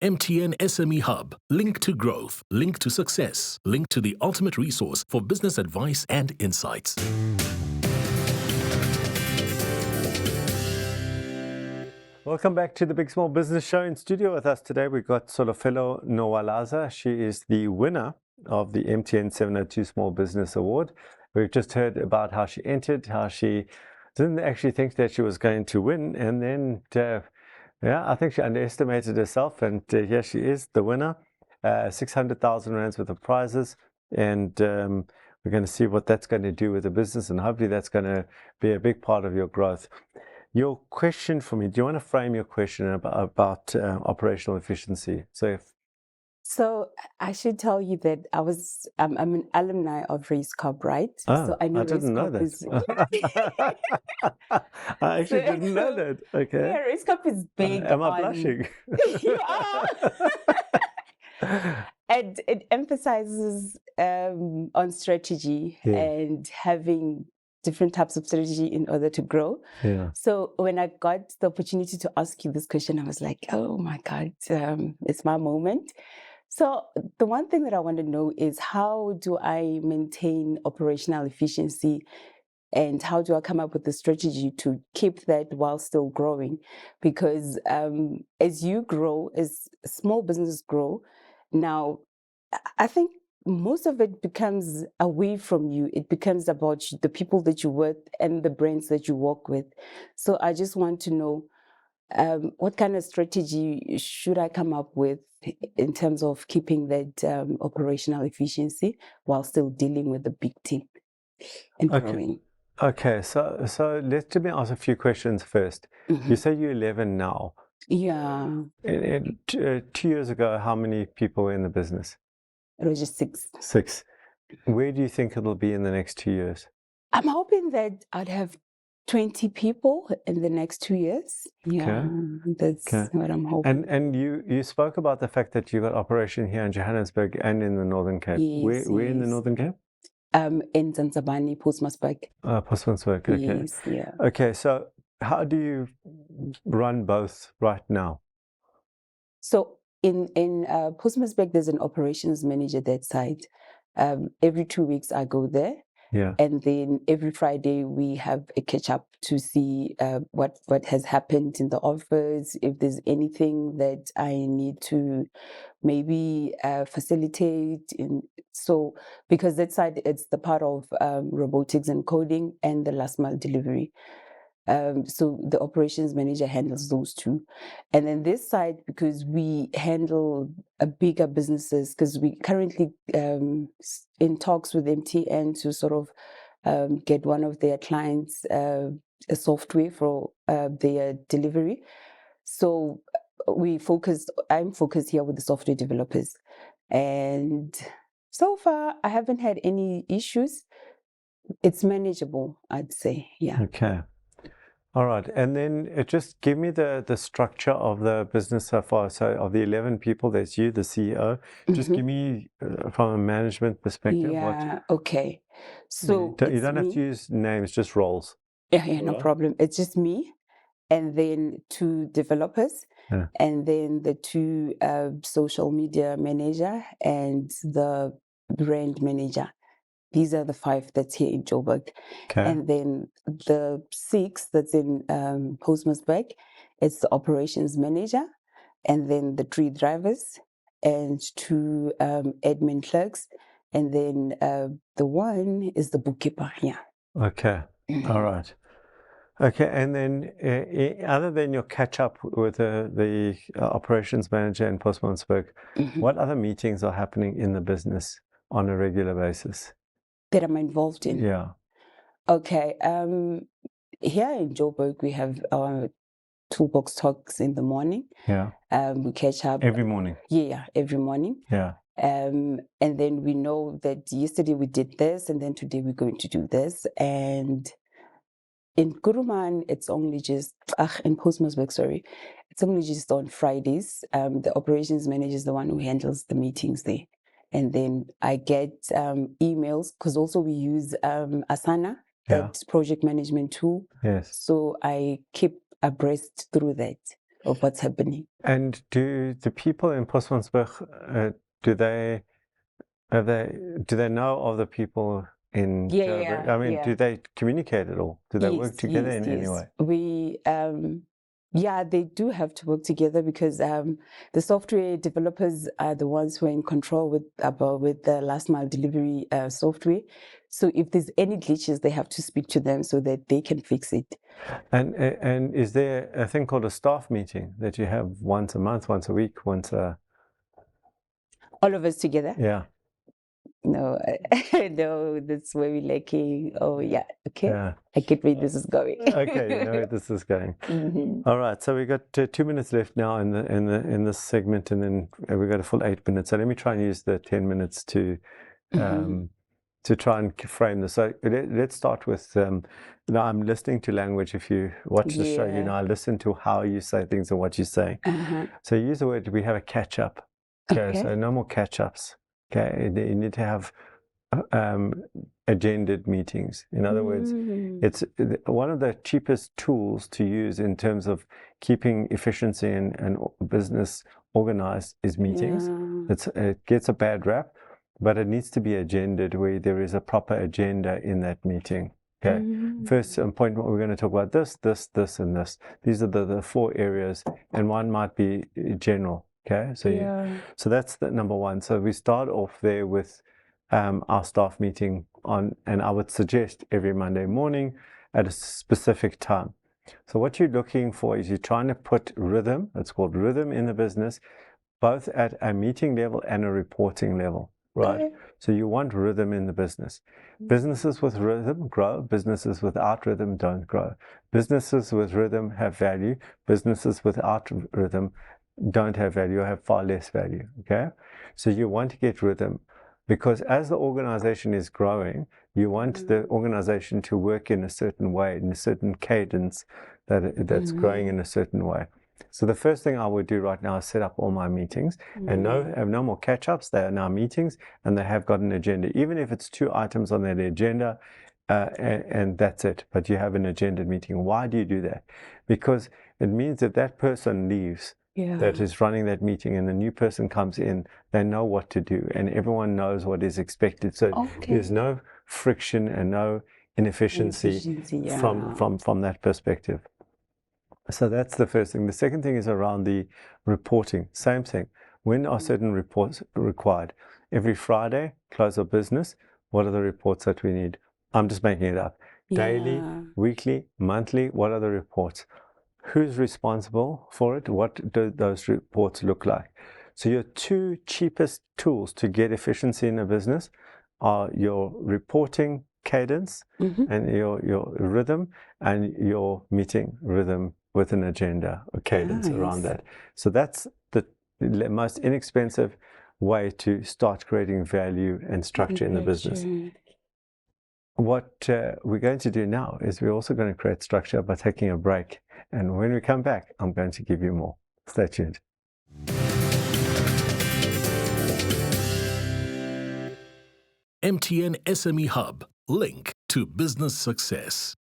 MTN SME Hub. Link to growth. Link to success. Link to the ultimate resource for business advice and insights. Welcome back to the Big Small Business Show. In studio with us today, we've got Tsholofelo Nowalaza. She is the winner of the MTN 702 Small Business Award. We've just heard about how she entered, how she didn't actually think that she was going to win, and then, I think she underestimated herself, and here she is, the winner. 600,000 rands worth of prizes, and we're going to see what that's going to do with the business, and hopefully that's going to be a big part of your growth. Your question for me, do you want to frame your question about operational efficiency? So I should tell you that I'm an alumni of Raiz Cup, right? Oh, so I know didn't know that. I actually didn't know that. Okay. Yeah, Raiz Cup is big. Am I blushing? You are. And it emphasizes on strategy and having different types of strategy in order to grow. Yeah. So when I got the opportunity to ask you this question, I was like, oh my God, it's my moment. So the one thing that I want to know is, how do I maintain operational efficiency, and how do I come up with a strategy to keep that while still growing? Because as you grow, as small businesses grow, now I think most of it becomes away from you. It becomes about the people that you work and the brands that you work with. So I just want to know, what kind of strategy should I come up with in terms of keeping that operational efficiency while still dealing with the big team and growing? Okay, so let me ask a few questions first. You say you're 11 now. Yeah. 2 years ago, how many people were in the business? It was just 6. 6. Where do you think it'll be in the next 2 years? I'm hoping that I'd have 20 people in the next 2 years. Yeah, that's what I'm hoping. And you spoke about the fact that you got operation here in Johannesburg and in the Northern Cape. Yes, where in the Northern Cape? In Zanzabani, Postmasburg. Postmasburg, okay. Yes, yeah. Okay, so how do you run both right now? So in Postmasburg, there's an operations manager that side. Every 2 weeks I go there. Yeah. And then every Friday we have a catch up to see what has happened in the office, if there's anything that I need to maybe facilitate. So because that side, it's the part of robotics and coding and the last mile delivery. So the operations manager handles those two. And then this side, because we handle bigger businesses, because we currently in talks with MTN to sort of get one of their clients a software for their delivery. So I'm focused here with the software developers. And so far, I haven't had any issues. It's manageable, I'd say. Yeah. Okay. All right, and then just give me the structure of the business so far. So of the 11 people, that's you, the CEO. Just give me from a management perspective. Yeah, okay. So you don't have to use names, just roles. Yeah, no problem. It's just me, and then 2 developers, and then the 2 social media manager and the brand manager. These are the 5 that's here in Joburg. Okay. And then the 6 that's in Postmasburg, it's the operations manager, and then the 3 drivers, and 2 admin clerks, and then the 1 is the bookkeeper. Yeah. Okay. All right. Okay, and then other than your catch up with the operations manager in Postmasburg, what other meetings are happening in the business on a regular basis that I'm involved in? Yeah. Okay. Here in Joburg, we have our toolbox talks in the morning. Yeah. We catch up every morning. Yeah, every morning. Yeah. And then we know that yesterday we did this, and then today we're going to do this. And in Kuruman, it's only just in Postmasburg, sorry, it's only just on Fridays. The operations manager is the one who handles the meetings there. And then I get emails, because also we use Asana, that project management tool. Yes. So I keep abreast through that. of what's happening. And do the people in Postmansberg, do they know of the people in Joburg? I mean, do they communicate at all? Do they work together in any way? We, they do have to work together because the software developers are the ones who are in control with the last mile delivery software. So if there's any glitches, they have to speak to them so that they can fix it. And is there a thing called a staff meeting that you have once a month, once a week, all of us together? Yeah. No, no, that's where we're lacking. Oh, yeah, okay. Yeah. I get where this is going. Okay, you know where this is going. Mm-hmm. All right, so we got 2 minutes left now in this segment, and then we got a full 8 minutes. So let me try and use the 10 minutes to try and frame this. So let's start with. Now I'm listening to language. If you watch the show, you know I listen to how you say things and what you say. So use the word. We have a catch up. Okay, so no more catch ups. Okay, you need to have agendaed meetings. In other words, it's one of the cheapest tools to use in terms of keeping efficiency and business organized is meetings. It gets a bad rap, but it needs to be agendaed where there is a proper agenda in that meeting. Okay, first point, we're going to talk about this, and this. These are the 4 areas, and one might be general. Okay, so that's the number one. So we start off there with our staff meeting and I would suggest every Monday morning at a specific time. So what you're looking for is you're trying to put rhythm, it's called rhythm in the business, both at a meeting level and a reporting level, right? So you want rhythm in the business. Businesses with rhythm grow, businesses without rhythm don't grow. Businesses with rhythm have value, businesses without rhythm don't have value or have far less value. Okay, so you want to get rhythm because as the organization is growing, you want the organization to work in a certain way, in a certain cadence that's growing in a certain way. So the first thing I would do right now is set up all my meetings and have no more catch-ups. They are now meetings and they have got an agenda, even if it's 2 items on that agenda and that's it, but you have an agendaed meeting. Why do you do that? Because it means that person leaves that is running that meeting and the new person comes in, they know what to do and everyone knows what is expected. So there's no friction and no inefficiency from that perspective. So that's the first thing. The second thing is around the reporting. Same thing. When are certain reports required? Every Friday, close of business, what are the reports that we need? I'm just making it up. Daily, weekly, monthly, what are the reports? Who's responsible for it? What do those reports look like? So your 2 cheapest tools to get efficiency in a business are your reporting cadence and your rhythm and your meeting rhythm with an agenda or cadence around that. So that's the most inexpensive way to start creating value and structure in the business. What we're going to do now is we're also going to create structure by taking a break. And when we come back, I'm going to give you more. Stay tuned. MTN SME Hub, link to business success.